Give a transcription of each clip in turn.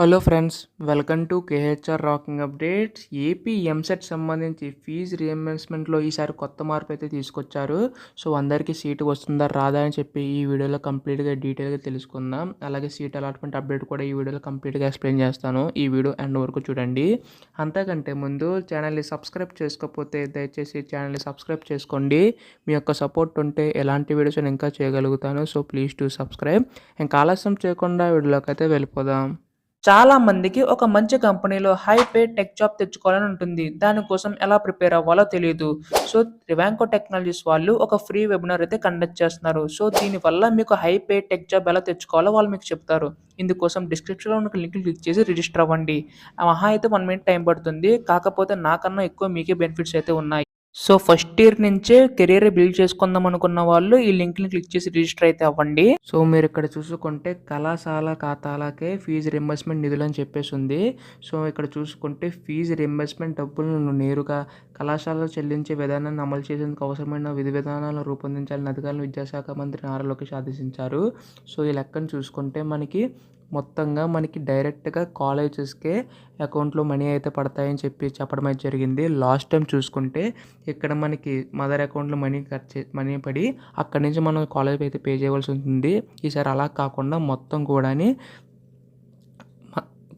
Hello friends, welcome to KHR rocking updates. AP EAMCET సంబంధించి fee రియంబర్స్మెంట్లో ఈసారి కొత్త మార్పు అయితే తీసుకొచ్చారు. సో అందరికీ సీటు వస్తుందా రాదా అని చెప్పి ఈ వీడియోలో కంప్లీట్గా డీటెయిల్గా తెలుసుకుందాం. అలాగే సీట్ అలాట్మెంట్ అప్డేట్ కూడా ఈ వీడియోలో కంప్లీట్గా ఎక్స్ప్లెయిన్ చేస్తాను. ఈ వీడియో ఎండ్ వరకు చూడండి. అంతకంటే ముందు ఛానల్ని సబ్స్క్రైబ్ చేసుకోకపోతే దయచేసి ఛానల్ని సబ్స్క్రైబ్ చేసుకోండి. మీ యొక్క సపోర్ట్ ఉంటే ఎలాంటి వీడియోస్ నేను ఇంకా చేయగలుగుతాను. So please to subscribe. ఇంకా ఆలస్యం చేయకుండా వీడియోలోకి అయితే వెళ్ళిపోదాం. చాలా మందికి ఒక మంచి కంపెనీలో హై పే టెక్ జాబ్ తెచ్చుకోవాలని ఉంటుంది. దానికోసం ఎలా ప్రిపేర్ అవ్వాలో తెలియదు. సో రివాంకో టెక్నాలజీస్ వాళ్ళు ఒక ఫ్రీ వెబినార్ అయితే కండక్ట్ చేస్తున్నారు. సో దీనివల్ల మీకు హై పే టెక్ జాబ్ ఎలా తెచ్చుకోవాలో వాళ్ళు మీకు చెప్తారు. ఇందుకోసం డిస్క్రిప్షన్లో ఉన్న లింక్ క్లిక్ చేసి రిజిస్టర్ అవ్వండి. మహా అయితే 1 మినిట్ టైం పడుతుంది. కాకపోతే నాకన్నా ఎక్కువ మీకే బెనిఫిట్స్ అయితే ఉన్నాయి. సో ఫస్ట్ ఇయర్ నుంచే కెరీర్ బిల్డ్ చేసుకుందాం అనుకున్న వాళ్ళు ఈ లింక్ని క్లిక్ చేసి రిజిస్టర్ అయితే అవ్వండి. సో మీరు ఇక్కడ చూసుకుంటే కళాశాల ఖాతాలకే ఫీజు రింబర్స్మెంట్ నిధులు అని చెప్పేసి ఉంది. సో ఇక్కడ చూసుకుంటే ఫీజు రింబర్స్మెంట్ డబ్బులను నేరుగా కళాశాలలో చెల్లించే విధానాన్ని అమలు చేసేందుకు అవసరమైన విధి విధానాలను రూపొందించాలని అధికారులు విద్యాశాఖ మంత్రి నారా లోకేష్ ఆదేశించారు. సో ఈ లెక్కను చూసుకుంటే మొత్తంగా మనకి డైరెక్ట్గా కాలేజెస్కే అకౌంట్లో మనీ అయితే పడతాయని చెప్పడం అయితే జరిగింది. లాస్ట్ టైం చూసుకుంటే ఇక్కడ మనకి మదర్ అకౌంట్లో మనీ పడి అక్కడి నుంచి మనం కాలేజ్ అయితే పే చేయవలసి ఉంటుంది. ఈసారి అలా కాకుండా మొత్తం కూడా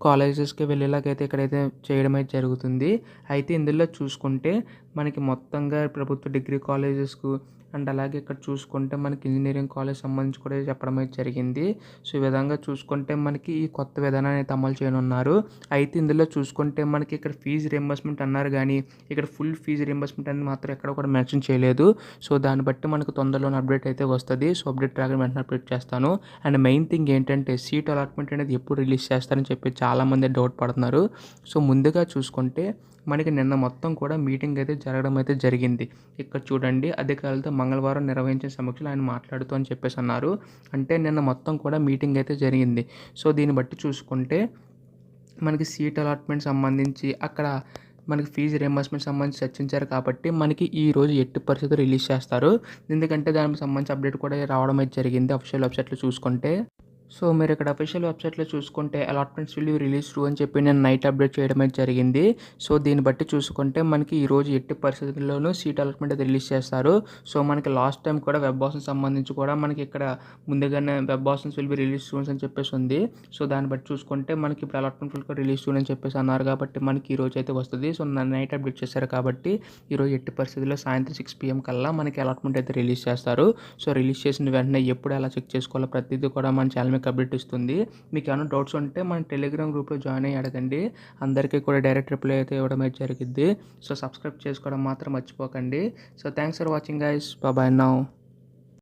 కాలేజెస్కి వెళ్ళేలాగైతే ఇక్కడైతే చేయడం అయితే జరుగుతుంది. అయితే ఇందులో చూసుకుంటే మనకి మొత్తంగా ప్రభుత్వ డిగ్రీ కాలేజెస్కు అండ్ అలాగే ఇక్కడ చూసుకుంటే మనకి ఇంజనీరింగ్ కాలేజ్ సంబంధించి కూడా చెప్పడం అయితే జరిగింది. సో ఈ విధంగా చూసుకుంటే మనకి ఈ కొత్త విధానాన్ని అయితే అమలు చేయనున్నారు. అయితే ఇందులో చూసుకుంటే మనకి ఇక్కడ ఫీజు రియంబర్స్మెంట్ అన్నారు కానీ ఇక్కడ ఫుల్ ఫీజు రియంబర్స్మెంట్ అనేది మాత్రం ఎక్కడ కూడా మెన్షన్ చేయలేదు. సో దాన్ని బట్టి మనకు తొందరలోనే అప్డేట్ అయితే వస్తుంది. సో అప్డేట్ రాగానే వెంటనే అప్డేట్ చేస్తాను. అండ్ మెయిన్ థింగ్ ఏంటంటే సీట్ అలాట్మెంట్ అనేది ఎప్పుడు రిలీజ్ చేస్తారని చెప్పి చాలామంది డౌట్ పడుతున్నారు. సో ముందుగా చూసుకుంటే మనకి నిన్న మొత్తం కూడా మీటింగ్ అయితే జరగడం అయితే జరిగింది. ఇక్కడ చూడండి, అధికారులతో మంగళవారం నిర్వహించిన సమీక్షలో ఆయన మాట్లాడుతూ అని చెప్పేసి అన్నారు. అంటే నిన్న మొత్తం కూడా మీటింగ్ అయితే జరిగింది. సో దీన్ని బట్టి చూసుకుంటే మనకి సీట్ అలాట్మెంట్ సంబంధించి అక్కడ మనకి ఫీజు రియంబర్స్మెంట్ సంబంధించి చర్చించారు కాబట్టి మనకి ఈ రోజు ఎట్టి పరిస్థితులు రిలీజ్ చేస్తారు. ఎందుకంటే దానికి సంబంధించి అప్డేట్ కూడా రావడం అయితే జరిగింది అఫీషియల్ వెబ్సైట్లో చూసుకుంటే. సో మీరు ఇక్కడ అఫీషియల్ వెబ్సైట్లో చూసుకుంటే అలాట్మెంట్స్ విల్ రిలీజ్ టు అని చెప్పి నేను నైట్ అప్డేట్ చేయడం అయితే జరిగింది. సో దీన్ని బట్టి చూసుకుంటే మనకి ఈరోజు ఎట్టి పరిస్థితుల్లోనూ సీట్ అలాట్మెంట్ అయితే రిలీజ్ చేస్తారు. సో మనకి లాస్ట్ టైం కూడా వెబ్ ఆప్షన్స్ సంబంధించి కూడా మనకి ఇక్కడ ముందుగానే web options will be release soon అని చెప్పేసి ఉంది. సో దాన్ని బట్టి చూసుకుంటే మనకి ఇప్పుడు అలాట్మెంట్ విల్ రిలీజ్ సూన్ అని చెప్పేసి అన్నారు కాబట్టి మనకి ఈరోజు అయితే వస్తుంది. సో నైట్ అప్డేట్ చేశారు కాబట్టి ఈరోజు ఎట్టి పరిస్థితుల్లో సాయంత్రం 6 PM కల్లా మనకి అలాట్మెంట్ అయితే రిలీజ్ చేస్తారు. సో రిలీజ్ చేసిన వెంటనే ఎప్పుడు ఎలా చెక్ చేసుకోవాలో ప్రతిదీ కూడా మన ఛానల్ అప్డేట్ ఇస్తుంది. మీకు ఏమైనా డౌట్స్ ఉంటే మన టెలిగ్రామ్ గ్రూప్లో జాయిన్ అయ్యి అడగండి. అందరికీ కూడా డైరెక్ట్ రిప్లై అయితే ఇవ్వడం అయితే జరిగింది. సో సబ్స్క్రైబ్ చేసుకోవడం మాత్రం మర్చిపోకండి. So thanks for watching guys. Bye now.